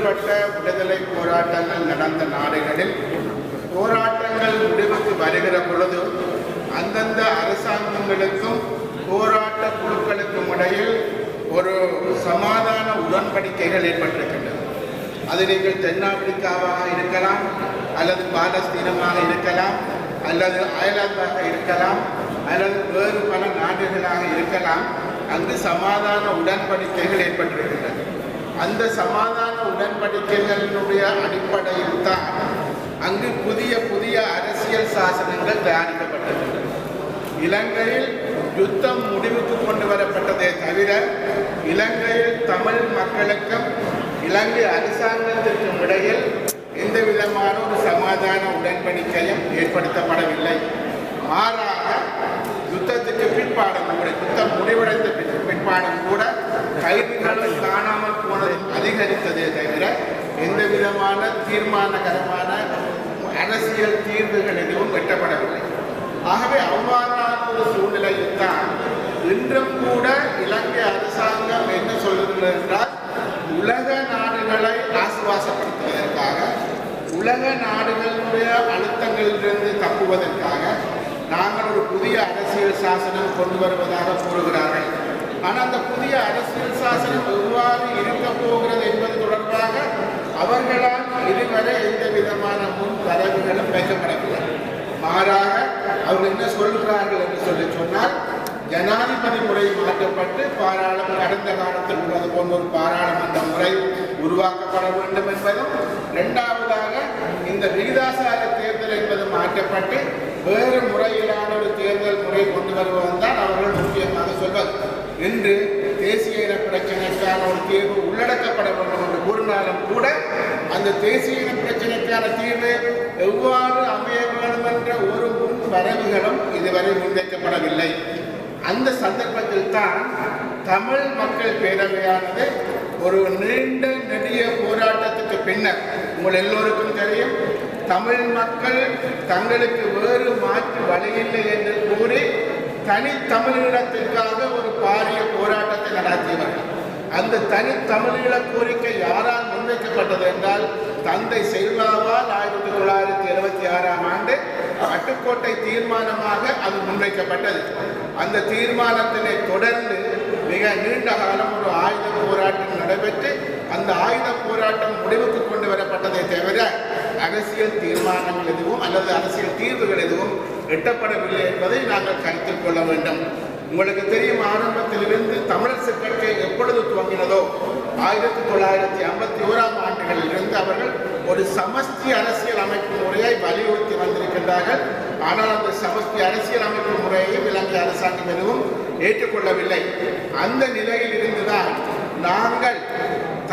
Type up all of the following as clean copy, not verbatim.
வேறுபட்ட விடுதலை போராட்டங்கள் நடந்த நாடுகளில் போராட்டங்கள் முடிவுக்கு வருகிற பொழுது அந்தந்த அரசாங்கங்களுக்கும் போராட்ட குழுக்களுக்கும் இடையில் ஒரு சமாதான உடன்படிக்கைகள் ஏற்பட்டிருக்கின்றன. அது நீங்கள் தென்னாப்பிரிக்காவாக இருக்கலாம், அல்லது பாலஸ்தீனமாக இருக்கலாம், அல்லது அயர்லாந்தாக இருக்கலாம், அல்லது வேறு பல நாடுகளாக இருக்கலாம். அங்கு சமாதான உடன்படிக்கைகள் ஏற்பட்டிருக்கின்றன. அந்த சமாதான உடன்படிக்கைகளினுடைய அடிப்படையில் தான் அங்கு புதிய புதிய அரசியல் சாசனங்கள் தயாரிக்கப்பட்டிருக்கின்றன. இலங்கையில் யுத்தம் முடிவுக்கு கொண்டு வரப்பட்டதே தவிர இலங்கையில் தமிழ் மக்களுக்கும் இலங்கை அரசாங்கத்திற்கும் இடையில் எந்த விதமான ஒரு சமாதான உடன்படிக்கையும் ஏற்படுத்தப்படவில்லை. மாறாக யுத்தத்துக்கு பிற்பாடும் கூட, யுத்தம் முடிவடைந்த பிற்பாடும் கூட கைதிகள் காணாமல் போனது அதிகரித்ததே தவிர எந்த விதமான தீர்மானகரமான அரசியல் தீர்வுகள் எதுவும் எட்டப்படவில்லை. ஆகவே அவ்வாறான ஒரு சூழ்நிலையில் தான் இன்றும் கூட இலங்கை அரசாங்கம் என்ன சொல்கிறது என்றால், உலக நாடுகளை ஆசுவாசப்படுத்துவதற்காக, உலக நாடுகளுடைய அழுத்தங்களிலிருந்து தப்புவதற்காக நாங்கள் ஒரு புதிய அரசியல் சாசனம் கொண்டு வருவதாக கூறுகிறார்கள். ஆனால் அந்த புதிய அரசியல் சாசனம் எவ்வாறு இருக்க போகிறது என்பது தொடர்பாக அவர்களால் இதுவரை எந்த விதமான முன் வரவுகளும் வைக்கப்படவில்லை. மாறாக அவர்கள் என்ன சொல்கிறார்கள் என்று சொன்னால், ஜனாதிபதி முறை மாற்றப்பட்டு கடந்த காலத்தில் உள்ளது போன்ற ஒரு பாராளுமன்ற முறை உருவாக்கப்பட வேண்டும் என்பதும், இரண்டாவதாக இந்த விகிதாசார தேர்தல் என்பது மாற்றப்பட்டு வேறு முறையிலான ஒரு தேர்தல் முறை கொண்டு வருவதும் தான் அவர்கள் முக்கியமாக சொல்வது. இன்று தேசிய இன பிரச்சனைக்கான ஒரு தீர்வு உள்ளடக்கப்பட வேண்டும் என்று கூறினாலும் கூட அந்த தேசிய இன பிரச்சனைக்கான தீர்வு எவ்வாறு அமைய வேண்டும் என்ற ஒரு முன் வரவுகளும் இதுவரை முன்வைக்கப்படவில்லை. அந்த சந்தர்ப்பத்தில் தான் தமிழ் மக்கள் பேரவையானது ஒரு நீண்ட நெடிய போராட்டத்துக்கு பின்னர், உங்கள் எல்லோருக்கும் தெரியும், தமிழ் மக்கள் தங்களுக்கு வேறு மாற்று வழியில்லை என்று கூறி தனித்தமிழீழத்திற்காக ஒரு பாரிய போராட்டத்தை நடத்தியவர்கள். அந்த தனித்தமிழீழ கோரிக்கை யாரால் முன்வைக்கப்பட்டது என்றால், தந்தை செல்வாவால் 1976ஆம் ஆண்டு அட்டுக்கோட்டை தீர்மானமாக அது முன்வைக்கப்பட்டது. அந்த தீர்மானத்தினை தொடர்ந்து மிக நீண்ட காலம் ஒரு ஆயுத போராட்டம் நடைபெற்று அந்த ஆயுத போராட்டம் முடிவுக்கு கொண்டு வரப்பட்டதை தவிர அரசியல் தீர்மானங்கள் எதுவும் அல்லது அரசியல் தீர்வுகள் எதுவும் எட்டப்படவில்லை என்பதை நாங்கள் கருத்தில் கொள்ள வேண்டும். உங்களுக்கு தெரியும், ஆரம்பத்திலிருந்து தமிழரசு கட்சி எப்பொழுது துவங்கினதோ 1951ஆம் ஆண்டுகளிலிருந்து அவர்கள் ஒரு சமஷ்டி அரசியல் அமைப்பு முறையை வலியுறுத்தி வந்திருக்கின்றார்கள். ஆனால் அந்த சமஷ்டி அரசியல் அமைப்பு முறையை இலங்கை அரசாங்கம் எதுவும் ஏற்றுக்கொள்ளவில்லை. அந்த நிலையில் இருந்துதான் நாங்கள்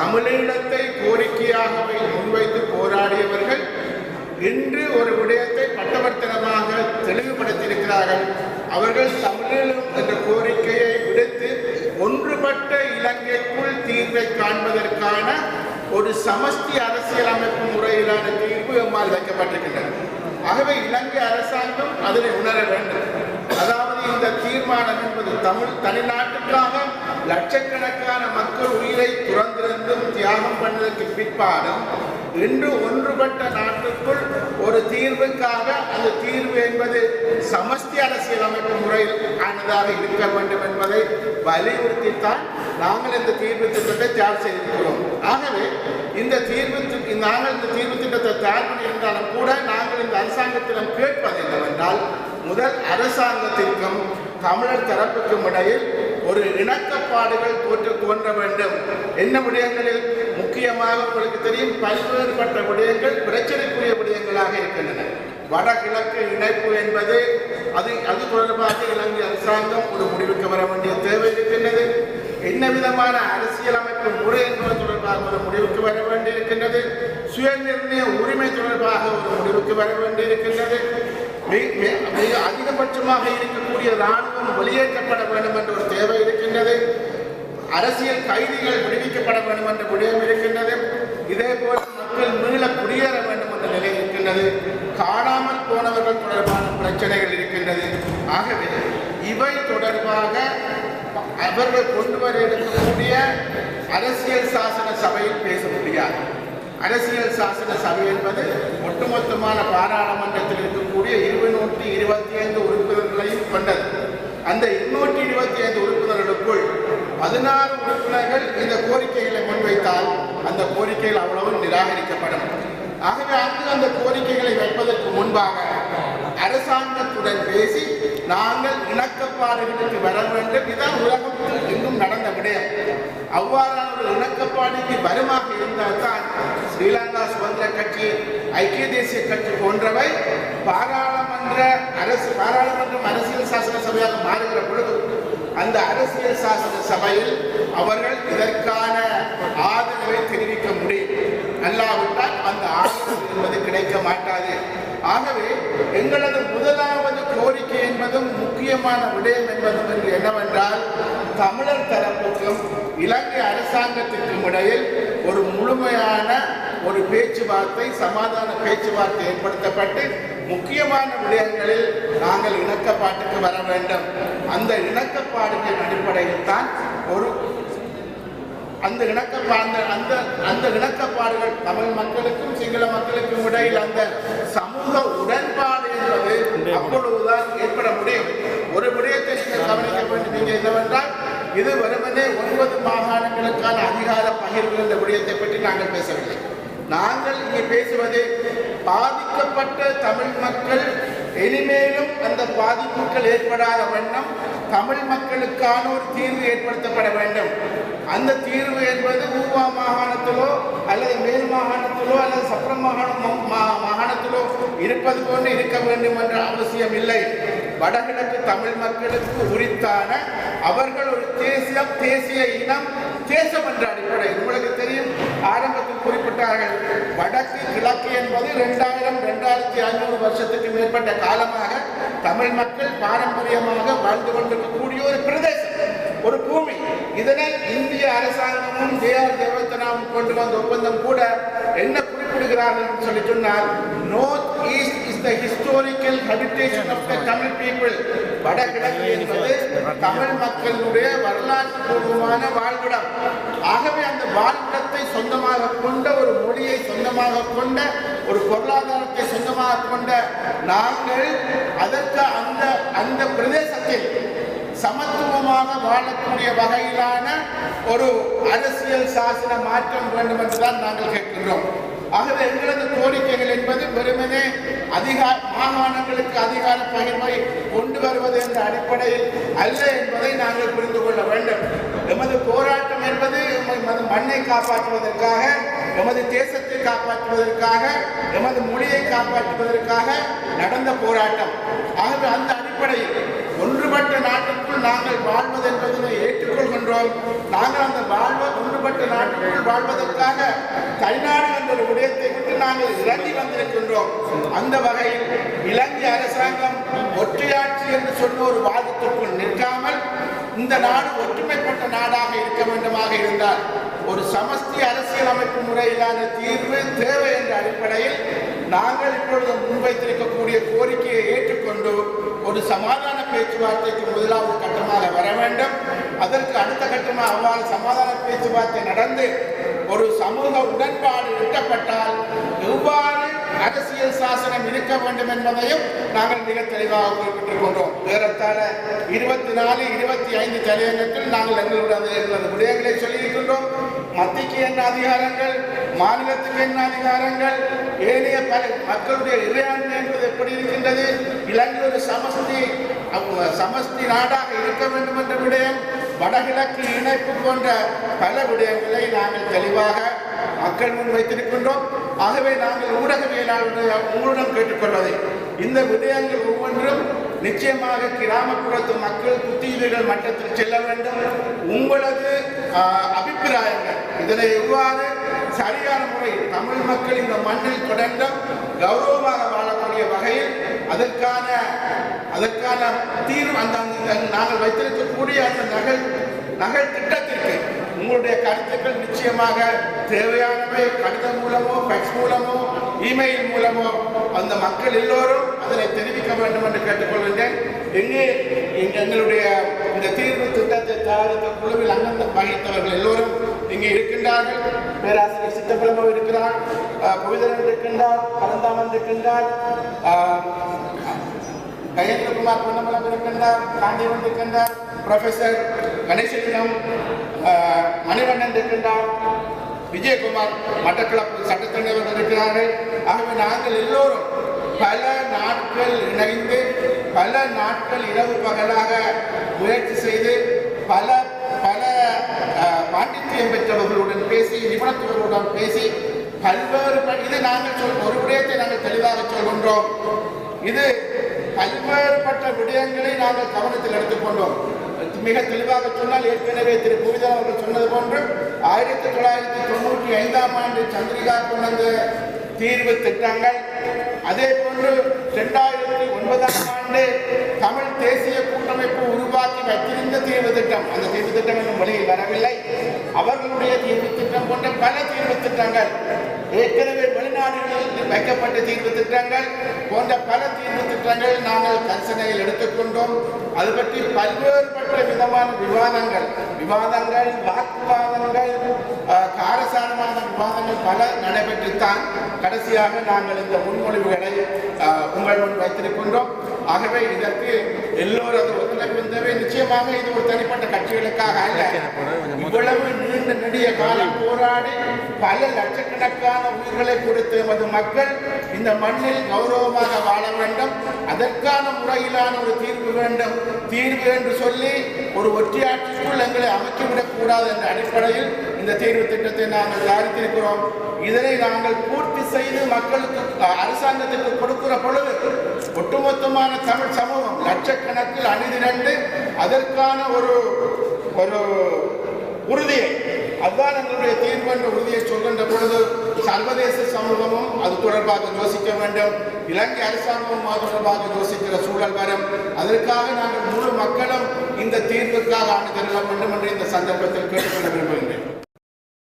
தமிழீழத்தை கோரிக்கையாக முன்வைத்து போராடியவர்கள் இன்று ஒரு விடயத்தை பட்டவர்த்தனமாக தெளிவுபடுத்தியிருக்கிறார்கள். அவர்கள் தமிழீழம் என்ற கோரிக்கையை விடுத்து ஒன்றுபட்ட இலங்கைக்குள் தீர்வை காண்பதற்கான ஒரு சமஷ்டி அரசியல் அமைப்பு முறையிலான தீர்வு எம்மால் வைக்கப்பட்டிருக்கின்றன. ஆகவே இலங்கை அரசாங்கம் அதனை உணர வேண்டும். அதாவது இந்த தீர்மானம் என்பது தமிழ் தனிநாட்டுக்காக லட்சக்கணக்கான மக்கள் உயிரை துறந்திருந்தும் தியாகம் பண்ணதற்கு பிற்பாடும் இன்று ஒன்றுபட்ட நாட்டுக்குள் ஒரு தீர்வுக்காக அந்த தீர்வு என்பது சமஷ்டி அரசியல் அமைப்பு முறையில் ஆனதாக இருக்க வேண்டும் என்பதை வலியுறுத்தித்தான் நாங்கள் இந்த தீர்வு திட்டத்தை தயார் செய்திருக்கிறோம். ஆகவே இந்த தீர்வு திட்டத்தை தயார் பண்ணியிருந்தாலும் கூட நாங்கள் இந்த அரசாங்கத்திடம் கேட்பது என்னவென்றால், முதல் அரசாங்கத்திற்கும் தமிழர் தரப்புக்கும் இடையில் ஒரு இணக்கப்பாடுகள் தோன்ற வேண்டும். என்ன விடயங்களில்? முக்கியமாக உங்களுக்கு தெரியும், பல்வேறுபட்ட விடயங்கள் பிரச்சனைக்குரிய விடயங்களாக இருக்கின்றன. வடகிழக்கு இணைப்பு என்பது அது தொடர்பாக இலங்கை அரசாங்கம் ஒரு முடிவுக்கு வர வேண்டிய தேவை இருக்கின்றது. என்ன விதமான அரசியலமைப்பு முறை என்பது தொடர்பாக ஒரு முடிவுக்கு வர வேண்டியிருக்கின்றது. சுயநிர்ணய உரிமை தொடர்பாக ஒரு முடிவுக்கு வர வேண்டியிருக்கின்றது. மிக அதிகபட்சமாக இருக்கக்கூடிய இராணுவம் வெளியேற்றப்பட வேண்டும் என்ற ஒரு தேவை இருக்கின்றது. அரசியல் கைதிகள் விடுவிக்கப்பட வேண்டும் என்ற விடயம் இருக்கின்றது. இதேபோல் மக்கள் மீள குடியேற வேண்டும் என்ற நிலை இருக்கின்றது. காணாமல் போனவர்கள் தொடர்பான பிரச்சனைகள் இருக்கின்றது. ஆகவே இவை தொடர்பாக அவர்கள் கொண்டு வர இருக்கக்கூடிய அரசியல் சாசன சபையில் பேச முடியும். முடியாது. அரசியல் சாசன சபை என்பது ஒட்டுமொத்தமான பாராளுமன்றத்தில் இருக்கக்கூடிய 225 உறுப்பினர்களையும் கொண்டது. அந்த 225 உறுப்பினர்களுக்குள் 16 உறுப்பினர்கள் இந்த கோரிக்கைகளை முன்வைத்தால் அந்த கோரிக்கைகள் அவ்வளவு நிராகரிக்கப்படும். ஆகவே அங்கு அந்த கோரிக்கைகளை வைப்பதற்கு முன்பாக அரசாங்கத்துடன் பேசி நாங்கள் இணக்கப்பாடுகளுக்கு வர வேண்டும். இதுதான் உலகத்தில் எங்கும் நடந்த விடயம். அவ்வாறான ஒரு இணக்கப்பாடுக்கு வருமாக இருந்தால்தான் ஸ்ரீலங்கா சுதந்திர கட்சி, ஐக்கிய தேசிய கட்சி போன்றவை பாராளுமன்றம் அரசியல் சாசன சபையாக மாறுகிற பொழுது அந்த அரசியல் சாசன சபையில் அவர்கள் இதற்கான ஆதரவை தெரிவிக்க முடியும். அல்லாவிட்டால் அந்த ஆதரவு என்பது கிடைக்க மாட்டாது. ஆகவே எங்களது முதலாவது கோரிக்கை என்பதும் முக்கியமான விடயம் என்பதும் என்னவென்றால், தமிழர் தரப்புக்கும் இலங்கை அரசாங்கத்திற்கும் இடையில் ஒரு முழுமையான ஒரு பேச்சுவார்த்தை, சமாதான பேச்சுவார்த்தை ஏற்படுத்தப்பட்டு முக்கியமான விடயங்களில் நாங்கள் இணக்கப்பாட்டுக்கு வர வேண்டும். அந்த இணக்கப்பாடுகளின் அடிப்படையில் தான் அந்த இணக்கப்பாடுகள் தமிழ் மக்களுக்கும் சிங்கள மக்களுக்கும் இடையில் அந்த சமூக உடன்பாடு என்பது அப்பொழுதுதான் ஏற்பட முடியும். ஒரு விடயத்தை நீங்கள் கவனிக்க வேண்டும் என்னவென்றால், இது வெறுமனே 9 மாகாணங்களுக்கான அதிகார பகிர்வு என்ற விடயத்தை பற்றி நாங்கள் பேசவில்லை. நாங்கள் இங்கே பேசுவது பாதிக்கப்பட்ட தமிழ் மக்கள் இனிமேலும் அந்த பாதிப்புகள் ஏற்படாத வண்ணம் தமிழ் மக்களுக்கான ஒரு தீர்வு ஏற்படுத்தப்பட வேண்டும். அந்த தீர்வு என்பது ஊவா மாகாணத்திலோ அல்லது மேல் மாகாணத்திலோ அல்லது சப்ர மாகாணத்திலோ இருப்பது போன்று இருக்க வேண்டும் என்ற அவசியம் இல்லை. வடகிழக்கு தமிழ் மக்களுக்கு உரித்தான அவர்கள் ஒரு தேசிய இனம், தேசம் என்ற அடிப்படையில் உங்களுக்கு தெரியும். ஆரம்பத்தில் குறிப்பிட்டார்கள், வடக்கு கிழக்கு என்பது 2500 வருஷத்துக்கு மேற்பட்ட காலமாக தமிழ் மக்கள் பாரம்பரியமாக வாழ்ந்து கொண்டிருக்கக்கூடிய ஒரு பிரதேசம், ஒரு பூமி. இதனை இந்திய அரசாங்கமும் ஜே.ஆர். தேவத்தனாவும் கொண்டு வந்த ஒப்பந்தம் கூட என்ன குறிப்பிடுகிறார்கள் என்று சொல்லி சொன்னால், North East is the historical habitation of the Tamil people. வடகிழக்கு என்பது தமிழ் மக்களுடைய வரலாற்று பூர்வமான வாழ்விடம். ஆகவே அந்த வாழ்விடத்தை சொந்தமாக கொண்ட, ஒரு மொழியை சொந்தமாக கொண்ட, ஒரு பொருளாதாரத்தை சொந்தமாக கொண்ட நாங்கள் அதற்கு அந்த பிரதேசத்தில் சமத்துவமாக வாழக்கூடிய வகையிலான ஒரு அரசியல் சாசன மாற்றம் வேண்டும் என்றுதான் நாங்கள் கேட்கின்றோம். ஆகவே எங்களது கோரிக்கைகள் என்பது வெறுமனே மாகாணங்களுக்கு அதிகார பகிர்வை கொண்டு வருவது என்ற அடிப்படையில் அல்ல என்பதை நாங்கள் புரிந்து கொள்ள வேண்டும். எமது போராட்டம் என்பது எமது மண்ணை காப்பாற்றுவதற்காக, எமது தேசத்தை காப்பாற்றுவதற்காக, எமது மொழியை காப்பாற்றுவதற்காக நடந்த போராட்டம். ஆகவே அந்த அடிப்படையில் ஒன்றுபட்ட நாட்டுக்குள் நாங்கள் வாழ்வது என்பதனை ஏற்றுக்கொள்கின்றோம். நாங்கள் அந்த ஒன்றுபட்ட நாட்டுக்குள் வாழ்வதற்காக தனிநாடு என்ற ஒரு விடயத்தை விட்டு நாங்கள் இறங்கி வந்திருக்கின்றோம். அந்த வகையில் இலங்கை அரசாங்கம் ஒற்றையாட்சி என்று சொன்ன ஒரு வாதத்திற்குள் நிற்காமல் இந்த நாடு ஒற்றுமைப்பட்ட நாடாக இருக்க வேண்டுமாக இருந்தால் ஒரு சமஷ்டி அரசியலமைப்பு முறையிலான தீர்வு தேவை என்ற அடிப்படையில் நாங்கள் இப்பொழுது முன்வைத்திருக்கக்கூடிய கோரிக்கையை ஏற்றுக்கொண்டு ஒரு சமாதான பேச்சுவார்த்தைக்கு முதலாவது கட்டமாக வர வேண்டும். அதற்கு அடுத்த கட்டமாக அவ்வாறு சமாதான பேச்சுவார்த்தை நடந்து ஒரு சமூக உடன்பாடு எட்டப்பட்டால் எவ்வாறு அரசியல் சாசனம் இருக்க வேண்டும் என்பதையும் நாங்கள் மிக தெளிவாக குறிப்பிட்டுக் கொண்டோம். ஏறத்தாழ 24, 25 தலையங்கத்தில் நாங்கள் எங்களுடைய விடயங்களை சொல்லியிருக்கின்றோம். மத்திக்கு என்ன அதிகாரங்கள், மாநிலத்துக்கு என்ன அதிகாரங்கள், ஏனைய பல மக்களுடைய இறையாண்மை என்பது எப்படி இருக்கின்றது, இலங்கை ஒரு சமஷ்டி நாடாக இருக்க வேண்டும் என்ற விடயம், வடகிழக்கு இணைப்பு போன்ற பல விடயங்களை நாங்கள் தெளிவாக மக்கள் முன் வைத்திருக்கின்றோம். ஆகவே நாங்கள் ஊடகவியலாளர்கள் உங்களிடம் கேட்டுக்கொள்வதை, இந்த விடயங்கள் ஒவ்வொன்றும் நிச்சயமாக கிராமப்புறத்து மக்கள் புத்தியிலிகள் மட்டத்தில் செல்ல வேண்டும். உங்களது அபிப்பிராயங்கள் இதனை எவ்வாறு சரியான முறையில் தமிழ் மக்கள் இந்த மண்ணில் தொடர்ந்து கௌரவமாக வாழக்கூடிய வகையில் அதற்கான தீர்வு நாங்கள் வைத்திருக்கக்கூடிய அந்த நகல் திட்டத்திற்கு உங்களுடைய கருத்துக்கள் நிச்சயமாக தேவையானவை. கடிதம் மூலமோ, ஃபேக்ஸ் மூலமோ, இமெயில் மூலமோ அந்த மக்கள் எல்லோரும் அதனை தெரிவிக்க வேண்டும் என்று கேட்டுக்கொள்கின்றேன். எங்களுடைய இந்த தீர்வு திட்டத்தை தயாரித்த குழுவில் அங்கந்தம் வகித்தவர்கள் எல்லோரும் இங்கே இருக்கின்றார்கள். பேராசிரியர் சித்தப்பிரமோ இருக்கிறார், புவிதரன் இருக்கின்றார், பரந்தாமன் இருக்கின்றார், கயேந்திரகுமார் பொன்னமலம் இருக்கின்றார், காந்திவன் இருக்கின்றார், ப்ரொஃபசர் கணேசலிங்கம், மணிவண்ணன் இருக்கின்றார், விஜயகுமார் மட்டக்களப்பு சட்டத்தலைவர்கள் இருக்கிறார்கள். ஆகவே நாங்கள் எல்லோரும் பல நாட்கள் இணைந்து பல நாட்கள் இரவு பகலாக முயற்சி செய்து பல பல பாண்டித்யம் பெற்றவர்களுடன் பேசி நிபுணத்துவர்களுடன் பேசி பல்வேறு இது நாங்கள் ஒரு விடயத்தை நாங்கள் தெளிவாக சொல்கின்றோம். இது பல்வேறுபட்ட விடயங்களை நாங்கள் கவனத்தில் எடுத்துக்கொண்டோம். மிக தெளிவாக சொன்னால் ஏற்கனவே திரு புவிதரன் அவர்கள் சொன்னது போன்று 1995ஆம் ஆண்டு சந்திரிகா கொண்ட தீர்வு திட்டங்கள், அதே போன்று 2009ஆம் ஆண்டு தமிழ் தேசிய கூட்டமைப்பு உருவாக்கி வைத்திருந்த தீர்வு திட்டம், அந்த தீர்வு திட்டம் இன்னும் வெளியில் வரவில்லை. அவர்களுடைய தீர்வு திட்டம் போன்ற பல தீர்வு திட்டங்கள், ஏற்கனவே வெளிநாடுகளில் வைக்கப்பட்ட தீர்வு திட்டங்கள் போன்ற பல தீர்வு திட்டங்கள் நாங்கள் கரிசனையில் எடுத்துக்கொண்டோம். அது பற்றி பல்வேறுபட்ட விதமான விவாதங்கள், வாக்குவாதங்கள், காரசாரமான விவாதங்கள் பல நடைபெற்றுத்தான் கடைசியாக நாங்கள் இந்த முன்மொழிவுகளை உங்கள் முன் வைத்திருக்கின்றோம். ஆகவே இதற்கு எல்லோரது ஒத்துழைப்பு தேவை. நிச்சயமாக இது ஒரு தனிப்பட்ட கட்சிகளுக்காக அல்ல. இவ்வளவு நீண்ட நெடிய காலம் போராடி பல லட்சக்கணக்கான உயிர்களை கொடுத்து எமது மக்கள் இந்த மண்ணில் கௌரவமாக வாழ வேண்டும், அதற்கான முறையிலான ஒரு தீர்வு வேண்டும். தீர்வு என்று சொல்லி ஒரு ஒற்றையாட்சிக்குள் எங்களை அமைக்கிவிடக் கூடாது என்ற அடிப்படையில் இந்த தீர்வு திட்டத்தை நாங்கள் தயாரித்திருக்கிறோம். இதனை நாங்கள் பூர்த்தி செய்து மக்களுக்கு அரசாங்கத்திற்கு கொடுக்கிற பொழுது ஒட்டுமொத்தமான தமிழ் சமூகம் லட்சக்கணக்கில் அணிதிரண்டு அதற்கான ஒரு உறுதியை, அதுதான் எங்களுடைய தீர்வு என்ற உறுதியை சொல்கின்ற பொழுது சர்வதேச சமூகமும் அது தொடர்பாக யோசிக்க வேண்டும், இலங்கை அரசாங்கமும் அது தொடர்பாக யோசிக்கிற சூழல் வரும். அதற்காக நாங்கள் முழு மக்களும் இந்த தீர்வுக்காக அணிதிரள வேண்டும் என்று இந்த சந்தர்ப்பத்தில் கேட்டுக்கொள்ள விரும்புகின்றேன்.